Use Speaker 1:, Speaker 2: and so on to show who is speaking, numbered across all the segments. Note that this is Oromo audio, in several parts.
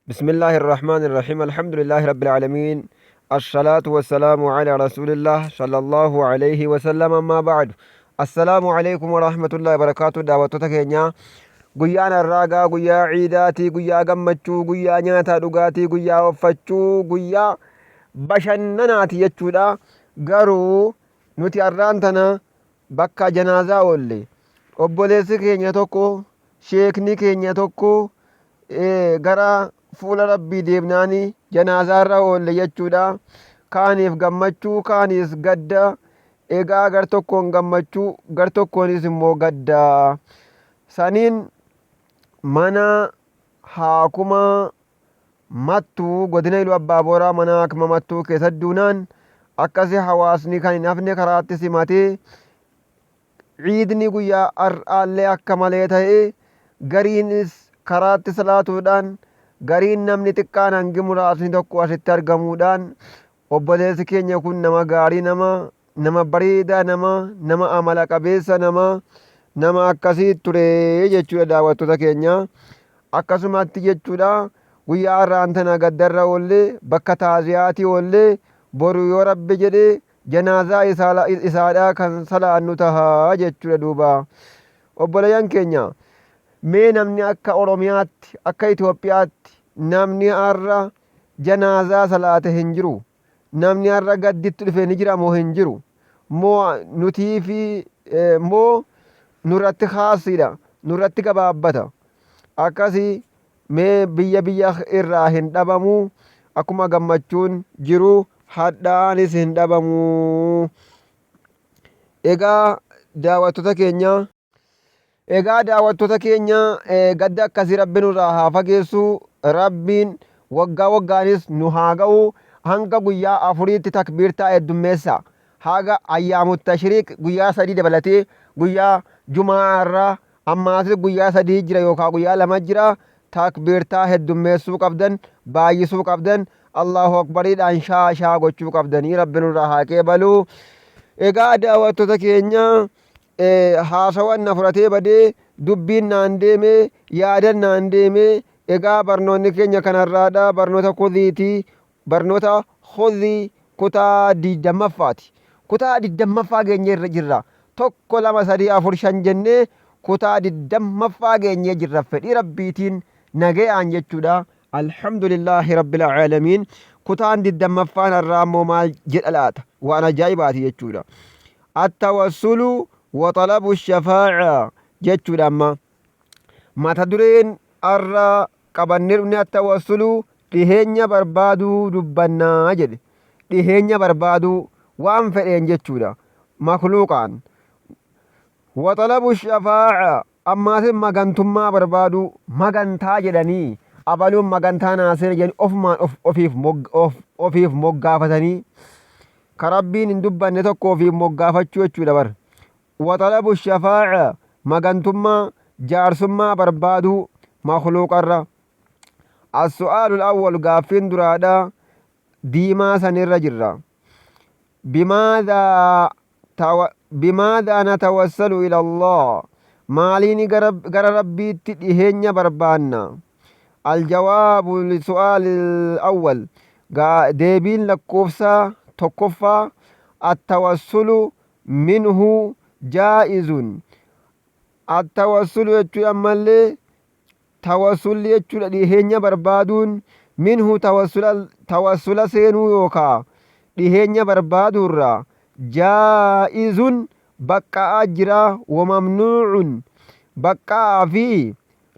Speaker 1: بسم الله الرحمن الرحيم الحمد لله رب العالمين الصلاة والسلام على رسول الله صلى الله عليه وسلم أما بعد السلام عليكم ورحمة الله وبركاته دعوتك كينيا guyyaan harraagaa guyyaa ciidaatii guyyaa gammachuu guyyaa nyaataa dhugaatii guyyaa uffachuu guyyaa bashannanaati jechuudha garuu nuti har'aan tana bakka janaazaa oolle obboleessi keenya tokko sheekni keenya tokko gara fuula rabbii deemnaani janaazaarra oolle jechuudha kaaniif gammachuu kaaniif gadda egaa gar tokkoon gammachuu gar tokkoonis immoo gadda saniin mana haakuma mattuu godina Iluu Abbaa Booraa mana haakuma mattuu keessatti duunaan akkasi hawaasni kan hin hafne karaatti simatee ciidni guyyaa har'aallee akka malee ta'e gariinis karaatti salaatuudhaan gariin namni xiqqaan hangi muraasni tokko asitti argamuudhaan obboleessi keenya kun nama gaarii nama bareedaa nama amala qabeessa nama akkasii ture jechuudha daawwattoota keenya akkasumatti jechuudha guyyaa har'aan tana gaddarra oollee bakka taaziyaatii oollee boru yoo rabbi jedhe janaazaa isaadhaa kan salaannu tahaa jechuudha duuba obboleeyyan keenya mee namni akka oromiyaatti akka Itoophiyaatti namni har'a janaazaa salaate hin jiru namni har'a gadditti dhufe ni jira moo hin jiru moo nutii fi moo nurratti haasiidha nurratti gabaabbata akkasii mee biyya irraa hin dhabamu akkuma gammachuun jiru hadhaanis hin dhabamu egaa daawwattoota keenya gadda akkasii rabbi nurraa haa fageessu rabbiin waggaa waggaanis nu haa ga'u hanga guyyaa afuriitti takbiirtaa heddummeessa haga ayyaamut tashriiq guyyaa 3 dabalatee guyyaa jumaarraa ammaasis guyyaa 3 jira yookaan guyyaa 2 jira takbiirtaa heddummeessuu qabdan baay'isuu qabdan Allahu akbariidhaan shaa gochuu qabdanii rabbi nurraa haa qeebalu egaa daawwattoota keenya haasawan na fudhatee badee dubbiin naan deeme yaadan naan deeme egaa barnoonni keenya kanarraadha barnoota khudhii kutaa 20ffaati kutaa 20ffaa geenye irra jirra tokko 2 3 4 5 jennee kutaa 20ffaa geenye jirra fedhii rabbiitiin nagayaan jechuudha alhamdulillahi rabbil aalamiin kutaan 20ffaan irraa immoo maal jedha laata waan ajaa'ibaati jechuudha attawassulu wa talabu shafaa'a jechuudha amma mata dureen irra qabannee dhufne attawassulu dhiheenya barbaaduu dubbannaa jedhe dhiheenya barbaaduu waan fedheen jechuudha makluuqaan waxalabu shafaa'a ammaasin magantummaa barbaaduu magantaa jedhanii abaluun magantaa naasee jedhanii ofumaan ofiif moggaafatanii ka rabbiin hin dubbanne tokko ofiif moggaafachuu jechuudha bar waxalabu shafaa'a magantummaa jaarsummaa barbaaduu makluuqarra as-su'aalu al-awwal gaaffiin duraadha diimaa sanirra jirra bimaadhaa natawassalu ila Allah maaliini gara rabbiitti dhiheenya barbaanna aljawaabu lisu'aali al-awwal deebiin lakkoofsaa tokkoffaa attawassulu minhu jaa'izun attawassulu jechuu ammallee tawassulli jechuudha dhiheenya barbaaduun minhu tawassula seenuu yookaa dhiheenya barbaaduurraa jaa'izun baqqa'aa jira wamamnuucun baqqa'aa fi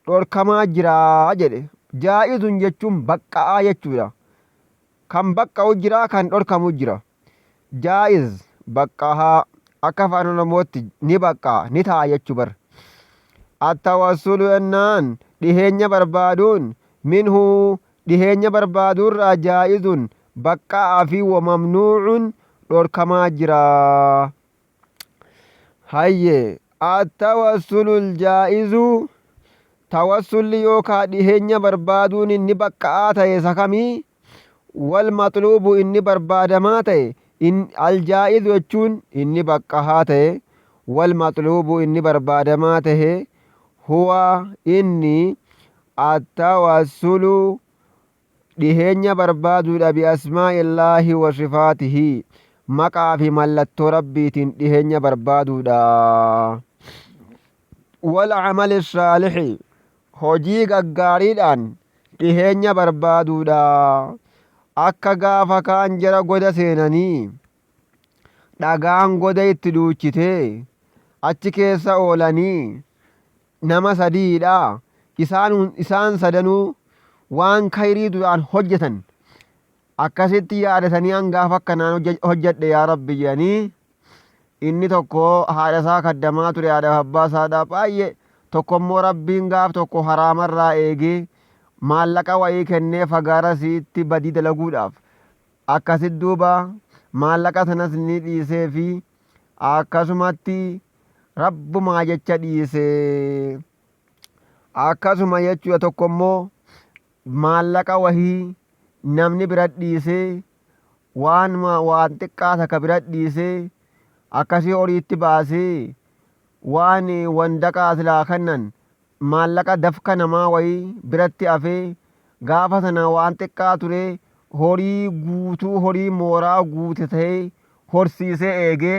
Speaker 1: dhorkamaa jiraa jedhe jaa'izun jechuun baqqa'aa jechuudha kan baqqa'u jira kan dhorkamu jira jaa'iz baqqa'aa akka afaan oromootti ni baqqa'a ni ta'a jechuu bar attawassulu jennaan dhiheenya barbaaduun minhu dhiheenya barbaaduurraa jaa'izun baqqa'aa fi wamamnuucun dhorkamaa jira hayye attawassulu jaa'izu tawassulli yookaa dhiheenya barbaaduun inni baqqa'aa ta'e sakamii wal maxluubu inni barbaadamaa ta'e aljaa'izu jechuun inni baqqa'aa ta'e wal maxluubu inni barbaadamaa ta'e huwa inni attawassulu dhiheenya barbaaduudha biasmaa'illaahi wa sifaatihi maqaa fi mallattoo rabbiitiin dhiheenya barbaaduudha والعمل الصالح hojii gaggaariidhaan dhiheenya barbaaduudha akka gaafa kaan jara goda seenanii dhagaan goda itti duuchitee achi keessa oolanii nama sadiidha isaan sadanuu waan khayrii duraan hojjetan akkasitti yaadatanii hangaafa akkanaan hojjedhe yaa rabbi jedhanii inni tokko haadha isaa kaddamaa ture haadha abbaa isaadhaa baay'ee tokko immoo rabbiin gaaf tokko haraamarraa eegee maallaqa wayii kennee fagaara siitti badii dalaguudhaaf akkasit duuba maallaqa sanas ni dhiisee fi akkasumatti rabbumaa jecha dhiisee akkasuma jechuudha tokko immoo maallaqa wahii namni bira dhiisee waan xiqqaa takka bira dhiisee akkasii horiitti baasee waan wandaqaa silaa kennan maallaqa dafka namaa wayii biratti hafee gaafa sana waan xiqqaa ture horii guutuu horii mooraa guute ta'ee horsiisee eegee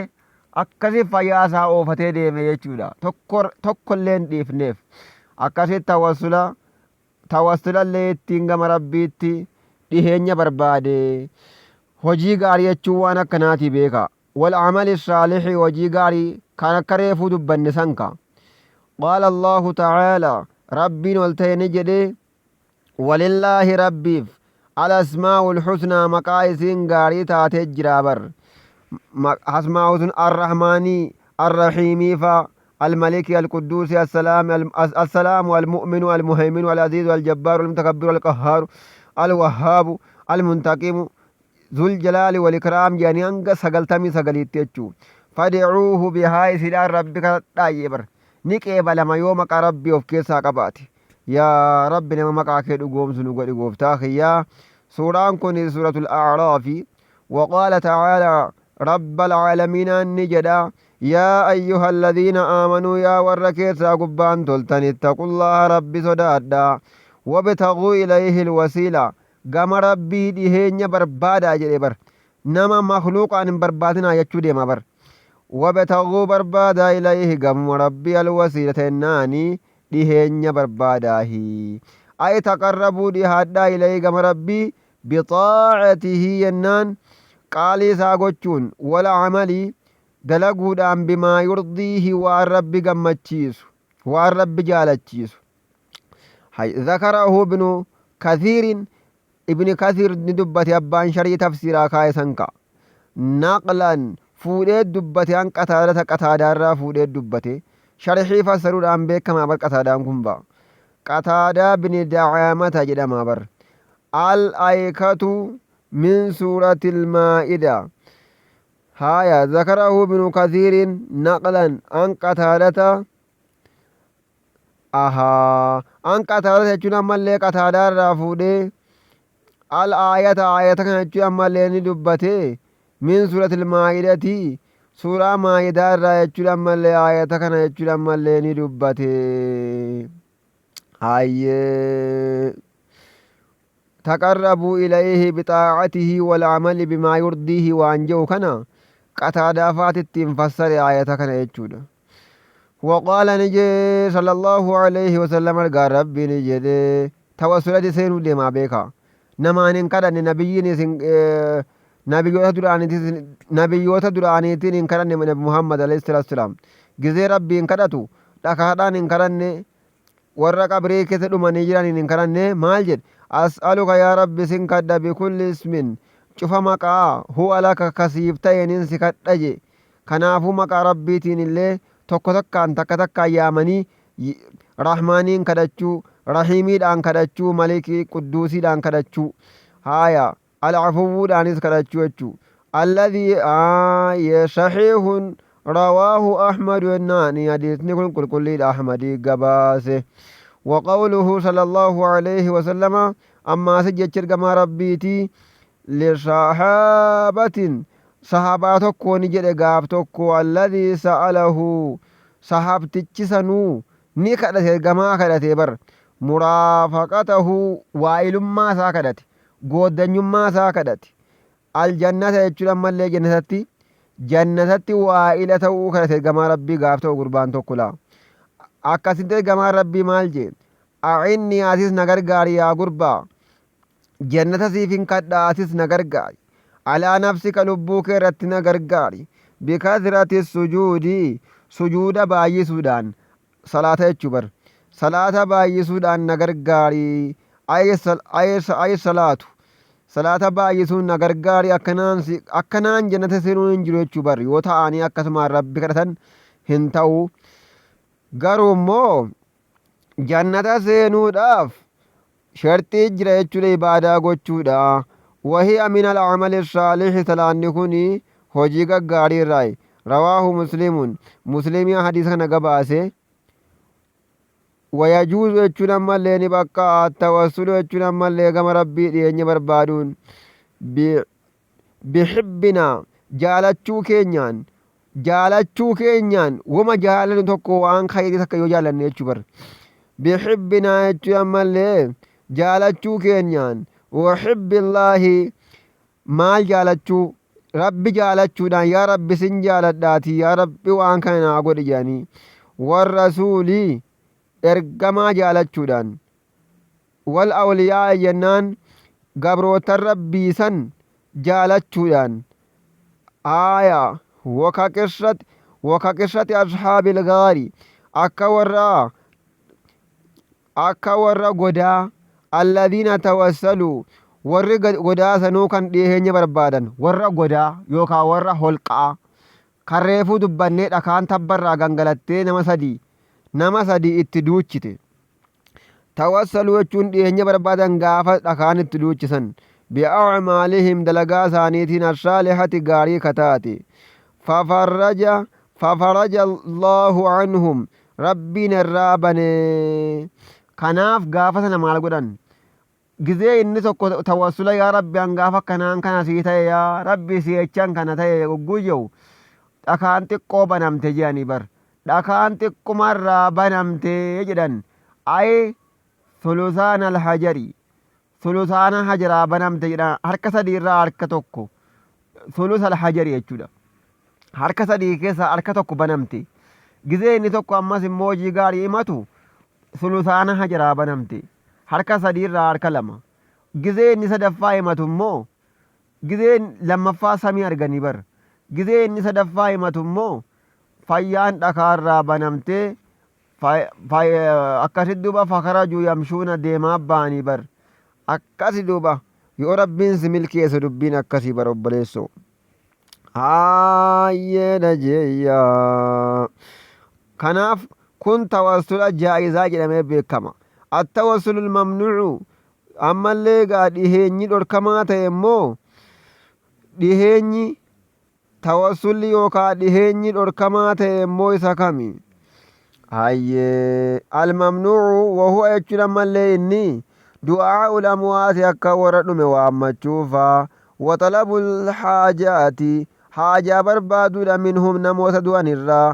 Speaker 1: akkasii fayyaa isaa oofatee deeme jechuudha tokkollee hin dhiifneef akkasii tawassulallee ittiin gama rabbiitti dhiheenya barbaade hojii gaarii jechuun waan akkanaatii beeka والعمل الصالح وجي غاري كان كريفو دبن سنكا قال الله تعالى ربي والتين جدي ولله ربي على اسماء الحسنى مقايسين غاري تاتي جرابر اسماء الرحماني الرحيم الملك القدوس السلام والمؤمن والمهيمن والعزيز والجبار والمتكبر والقهار الوهاب المنتقم ذو الجلال والإكرام جاني أنغا سغلتمي سغليتيچو فدعوه بهاي سيدان ربك دايبر نيكيبا لما يومك ربي اوف كيسا قباتي يا رب نما مقا كيدو غوم سنو غدي غوفتا خيا سوران كوني سورة الأعراف وقال تعالى رب العالمين النجدا يا أيها الذين آمنوا يا وركيسا قبان تلتن اتقوا الله ربي صدادا وابتغوا إليه الوسيلة gama rabbii dhiheenya barbaadaa jedhe bar nama makluuqaan hin barbaadinaa jechuu deema bar wabtaguu barbaadaa ilayhi gama rabbii alwasiilata ennaanii dhiheenya barbaadaahi ay taqarrabuu dhihaadhaa ilayhi gama rabbii bixaacatihi yennaan qaalii isaa gochuun wala camalii dalaguudhaan bimaa yurdiihi waan rabbi gammachiisu waan rabbi jaalachiisu ذكره ابن كثير ابن كثير ندبتي أبان شري تفسيرا كايسنكا نقلا فودت دبتي أن قتادة را فودت دبتي شرحي فسرود أن بيك ما بر قتادة كنبا قتادة بن دعامة جدما بر الآيكة من سورة المائدة هايا ذكره ابن كثير نقلا أن قتادة أن قتادة جنا ملي قتادة را فودت الآية كان جوا مالين دبته من سورة المائدة سورة مائدة را جوا مال آية كان جوا مالين دبته تقربوا إليه بطاعته والعمل بما يرضيه وانجو كنا قتادة فاتت تنفسر آية كان جوا وقال نجي صلى الله عليه وسلم القرب نجي توسل سينو ديما بيكا نمانين كدن نبيين نبيوتا دورانيتين إن كدن نبي محمد عليه الصلاة والسلام جزي ربي إن كدتو لكهدان إن كدن ورق بريكة دوماني جيران إن كدن مالجد أسألك يا ربي سن كد بكل اسم شوف مكا هو لك كسيبتين إن سكت أجي كنافو مكا ربي تين اللي tokko takka yaamanii rahmaaniin kadhachuu rahiimiidhaan kadhachuu malikii qudduusiidhaan kadhachuu haya alcafuwuudhaanis kadhachuu jechuu alladhii saxiihun rawaahu ahmadu yennaani hadiisni kun qulqulliidha ahmadii gabaase وقوله صلى الله عليه وسلم أما سجد كما ربيتي لصحابة صحاباتكو نجد غافتكو الذي سأله صحابتك سنو نكدت غما كدت بر مرافقته وائل ما ساكدت gooddanyummaa isaa kadhate aljannata jechuudha mallee jannatatti waa'ila ta'uu kadhate gamaa rabbii gaaf ta'u gurbaan tokko laa akkasitti gamaa rabbii maal jee a'inni asis na gargaari yaa gurbaa jannata siifin kadhaa asis na gargaari alaa nafsika lubbuu kee irratti na gargaari bikasrati sujuuda baay'isuudhaan salaata jechuu bar salaata baay'isuudhaan na gargaari ay salaata baay'isuun na gargaari akkanaan jannata seenuu hin jiru jechuu bar yoo ta'anii akkasumaan rabbi kadhatan hin ta'u garuu immoo jannata seenuudhaaf shartii jira jechuudha ibaadaa gochuudha wahiya min al'amali saalixi salaanni kun hojii gaggaarii irraa rawaahu muslimii hadiisa kana gabaase wayajuuzu jechuun ammallee ni bakka tawassulu jechuun ammallee gama rabbii dhiyeenya barbaaduun bihibbina jaalachuu keenyaan wama jaalannu tokko waan khayrii takka yoo jaalanne jechuu bar bihibbinaa jechuun ammallee jaalachuu keenyaan wahibbillaahi maal jaalachuu rabbi jaalachuudhaan yaa rabbi sin jaaladhaati yaa rabbi waan kana naa godhi jedhanii warrasuulii ergamaa jaalachuudhaan wal awliyaa jennaan gabrootan rabbii san jaalachuudhaan wakaqirrati ashaabil gaari akka warra godaa alladhiina tawassaluu warri godaa sanuu kan dhiheenya barbaadan warra godaa yookaan warra holqaa kan reefuu dubbannee dhakaan tabbarraa gangalattee nama sadii itti duuchite tawassaluu jechuun dhiheenya barbaadan gaafa dhakaan itti duuchisan bi'acmaalihim dalagaa isaaniitiin ashaalihati gaarii kataate fafaraja allaahu anhum rabbiin irraa banee kanaaf gaafa sana maal godhan gizee inni tokko tawassula yaa rabbi hangaafa akkanaan kana sii ta'e yaa rabbi sii jechaan kana ta'e guyya'u dhakaan xiqqoo banamte jedhanii bar dhakaan xiqqumarraa banamte jedhan ay sulusaana hajaraa banamte jedhan harka sadii irraa harka tokko sulusa alhajari jechuudha harka sadii keessa harka tokko banamte gizee inni tokko ammas immoo hojii gaarii himatu sulusaana hajaraa banamte harka sadii irraa harka lama gizee inni sadaffaa himatu immoo gizee lammaffaa samii arganii bar gizee inni sadaffaa himatu immoo fayyaan dhakaarraa banamtee akkasi duuba fakarajuu yamshuuna deemaa ba'anii bar akkasi duuba yoo rabbiin si milkeesse dubbiin akkasii bar obboleessoo haayyeedha jeeyyaa kanaaf kun tawassula jaa'izaa jedhamee beekama attawassul mamnuucu ammallee gaa dhiheenyi dhorkamaa ta'e immoo dhiheenyi tawassulli yookaan dhiheenyi dhorkamaa ta'e immoo isa kami hayyee almamnuucu wahuwa jechuun ammallee inni du'aa'ul amwaati akka warra dhume waammachuufa waxalabul haajaati haajaa barbaaduudha minhum namoota du'an irraa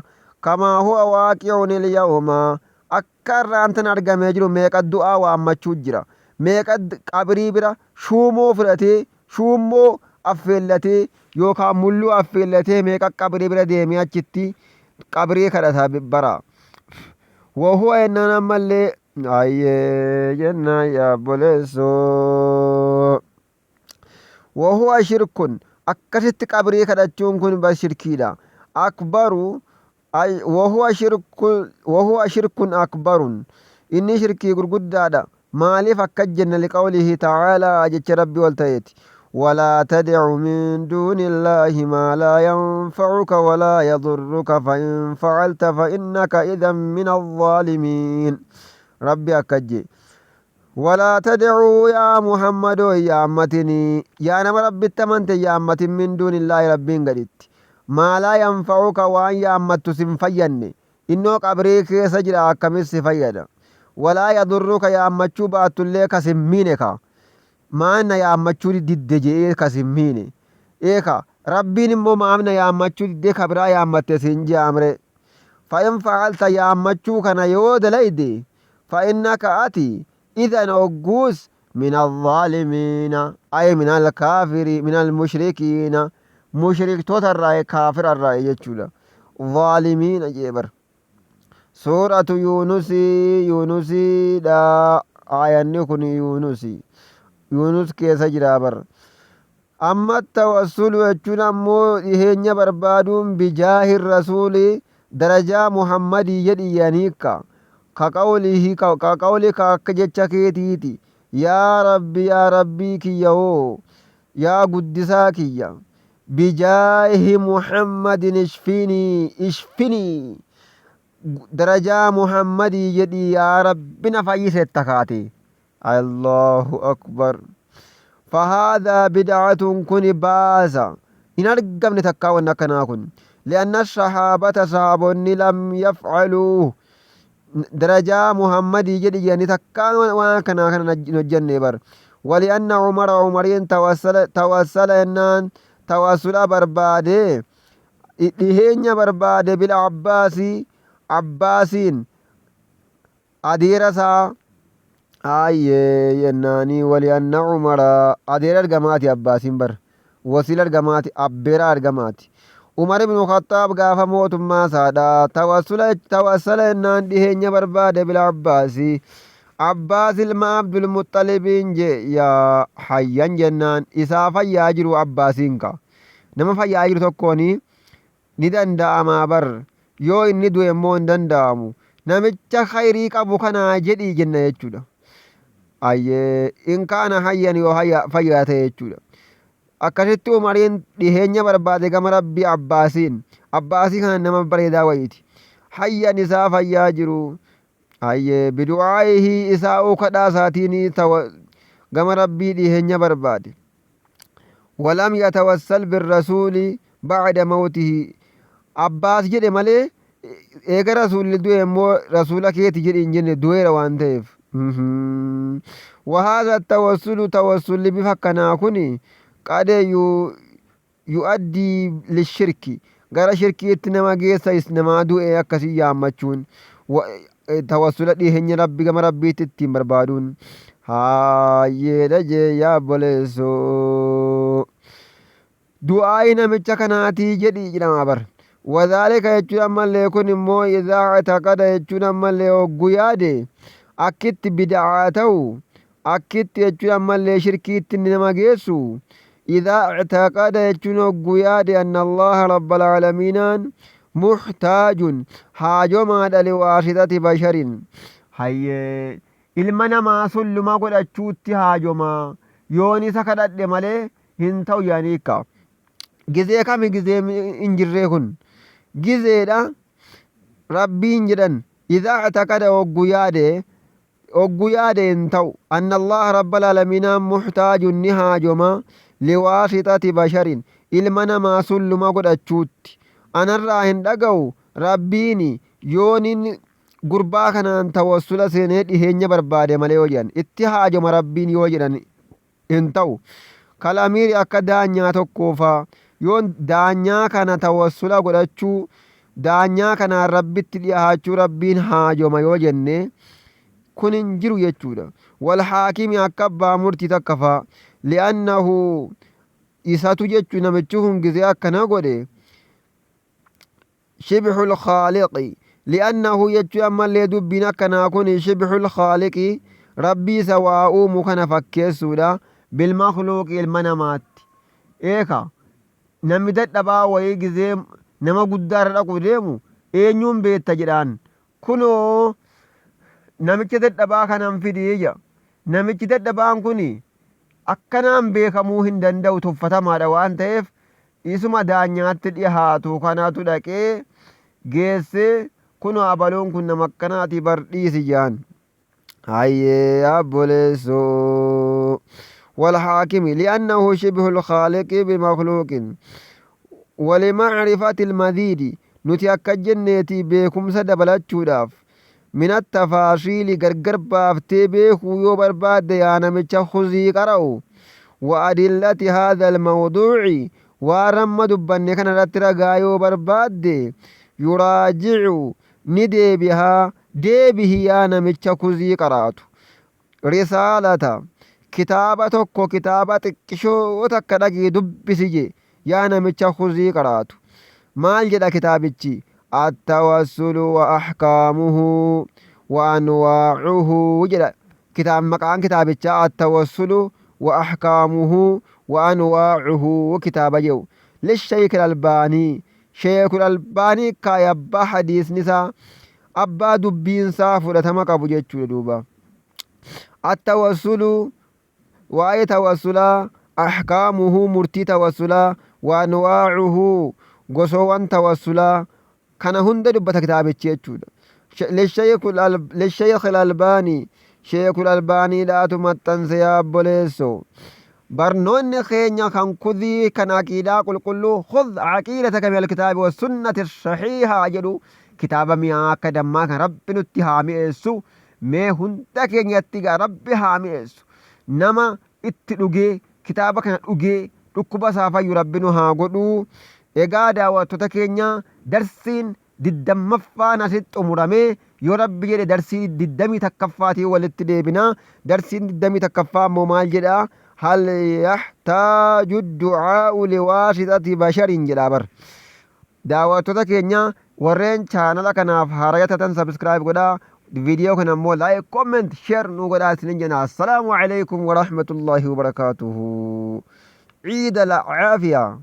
Speaker 1: kamaa huwa waaqi'un ilyawma akka irraantan argamee jiru meeqa du'aa waammachuu jira meeqa qabrii bira shuumoo fudhatee shuummoo affeellatee yookaan mulluu affeellatee meeqa qabrii bira deemee achitti qabrii kadhataa bara wahuwa ennaan ammallee ayyee jennaa yaabboleessoo wahuwa shirkun akkasitti qabrii kadhachuun kun bar shirkiidha akbaru wahuwa shirkun akbarun inni shirkii gurguddaadha maaliif akka jenna liqawlihi ta'aalaa jecha rabbi wal ta'eeti ولا تدع من دون الله ما لا ينفعك ولا يضرك فإن فعلت فإنك إذا من الظالمين ربي أكجي ولا تدعوا يا محمد يا أمتني يا نما ربي التمنت يا أمت من دون الله ربين قدت ما لا ينفعك وأن يا أمت سنفيني إنه قبريك سجل أكمس فيدا ولا يضرك يا أمت شبات لك سمينك maana yaammachuu didde jee kasimmiine eeka rabbiin immoo maamna yaammachuu didde kabraa yaammatte siin jaamre fa'in fa'alta yaammachuu kana yoo dalayde fa'innaka ati idan ogguus min alzaalimiina ay min alkaafiri min almushrikiina mushriktoota irraa kaafira irraa jechuudha zaalimiina jee bar suuratu yuunusiidha aayanni kun yuunus keessa jira bar amma tawassulu jechuun ammoo dhiheenya barbaaduun bijaahi rasuuli darajaa muhammadii jedhiyaniikka ka qawlika akka jecha keetiiti yaa rabbii kiyya hoo yaa guddisaa kiyya bijaahi muhammadin ishfinii darajaa muhammadii jedhi yaa rabbi na fayyisetta kaate allahu akbar فهذا بدعة كن باسا إن أرقم نتكاون نكنا كن لأن الصحابة صحابوني لم يفعلوه درجة محمد يجري يعني تكاون وكنا نجني بر ولأن عمرين توسل إنان توسل برباده إهين برباده عباسين أديرسا yennaanii walianna umara adeer argamaati abbaasiin bar wasiil argamaati abbeera argamaati umar ibnu khattaab gaafa mootummaa isaadha tawassala jennaan dhiheenya barbaade bila abbaas ilma abdulmuxalibiin je yaa hayyan jennaan isaa fayyaa jiru abbaasiin ka nama fayyaa jiru tokkooni ni danda'amaa bar yoo inni du'e immoo hin danda'amu namicha khayrii qabu kanaa jedhii jenna jechuudha ayyee in kaana hayyan yoo fayyaa ta'e jechuudha akkasitti umariin dhiheenya barbaade gama rabbii abbaasii kana nama bareedaa wayiiti hayyan isaa fayyaa jiru ayyee bidu'aayihi isaa kadhaa isaatiin gama rabbii dhiheenya barbaade walam yatawassal birrasuuli bacda mawtihi abbaas jedhe malee eega rasuulli du'e immoo rasuula keeti jedhi hin jenne du'eera waan ta'eef وهذا توسل بفكنا كني قد يؤدي للشرك غير شركي نما جيسا اسنما دو اكسي يامچون توسل دي هن ربي كما ربي تتيم بربادون ها يدجي يا بولسو دعاء نمچ كناتي جدي جنا بر وذلك يجون من ليكون مو اذا اعتقد يجون من ليو غياده akkitti bid'aa ta'u akkitti jechuun ammallee shirkiitti nama geessu idaa ictaqada jechuun hogguu yaade anna allaha rabbal aalamiinaan muxtaajun haajomaadha liwaasitati basharin hayyee ilma namaa sulluma godhachuutti haajomaa yoon isa kadhadhe malee hin ta'u yaaniikka gizee kami gizee hin jirree kun gizeedha rabbiin jedhan idaa ictaqada hogguu yaade hin ta'u anna allaha rabbal aalamiinaan muxtaajun ni haajoma liwaasitati basharin ilma namaa sulluma godhachuutti anarraa hin dhaga'u rabbiin yoonin gurbaa kanaan tawassula seenee dhiheenya barbaade malee yoo jedhan itti haajoma rabbiin yoo jedhan hin ta'u kalamiiri akka daanyaa tokkoofaa yoon daanyaa kana tawassula godhachuu daanyaa kanaan rabbitti dhiyaachuu rabbiin haajoma yoo jenne kun hin jiru jechuudha wal haakimi akka abbaa murtii takkafaa li'annahu isatu jechuu namichi kun gizee akkana godhe shibxul khaaliqi li'annahu jechuu ammallee dubbiin akkanaa kun shibxul khaaliqi rabbii isa waa uumu kana fakkeessuudha bilmakluuqi ilma namaatti eeka namni dadhabaa wayii gizee nama guddaarra dhaqu deemu eenyuun beetta jedhaan kunoo namicha dadhabaa kanan fidiija namichi dadhabaan kun akkanaan beekamuu hin danda'u tuffatamaadha waan ta'eef isuma daanyaatti dhihaatu kanaatu dhaqee geessee kunoo abaloon kun nama akkanaati bardhiisi jaan hayyee abboleessoo والحاكم لأنه شبه الخالق بمخلوق ولمعرفة المزيد نتيك جنتي بكم سدبلت شداف من التفاصيل غرغر بافتي بيخو يوبر بعد يانا متخذي قرأو وأدلة هذا الموضوع ورمد بنكن رترغا يوبر بعد يراجع ندي بها دي به يانا متخذي قرأت رسالة kitaaba tokko kitaaba xiqqishoo takka dhaqii dubbisi je yaa namicha khuzii qaraatu maal jedha kitaabichi attawassulu wa ahkaamuhu wa anwaacuhu jedha kitaab maqaan kitaabichaa attawassulu wa ahkaamuhu wa anwaacuhu kitaaba jedhu lisheeyk alalbaanii sheekul albaanii kaaya abbaa hadiisnisaa abbaa dubbiinsaa fudhatama qabu jechuudha duuba attawassulu waa'ee tawassulaa ahkaamuhu murtii tawassulaa wa anwaacuhu gosoowwan tawassulaa kana hunda dubbata kitaabichi jechuudha lisheeyk alalbaanii sheekul albaaniidhaatu maxxanse yaa obboleesso barnoonni keenya kan kudii kan aqiidaa qulqulluu khudh aqiidataka min alkitaabi wassunnati saxiihaa jedhu kitaaba mi'aa akka dammaa kan rabbi nutti haa mi'eessu mee hunda keenyatti gaa rabbi haa mi'eessu nama itti dhugee kitaaba kana dhugee dhukkuba isaa fayyu rabbi nu haa godhuu egaa daawwattoota keenya darsiin 20ffaan asitti xumuramee yoo rabbi jedhe darsii 21ffaatii walitti deebinaa darsiin 21ffaa immoo maal jedha hal yahtaaju du'aa'u liwaasitati basharin jedha bar daawwattoota keenya warreen chaanala kanaaf haaraya taatan sabskraayib godhaa فيديو كنا مو لايك كومنت شير نوغدا سنجنا السلام عليكم ورحمة الله وبركاته عيد العافية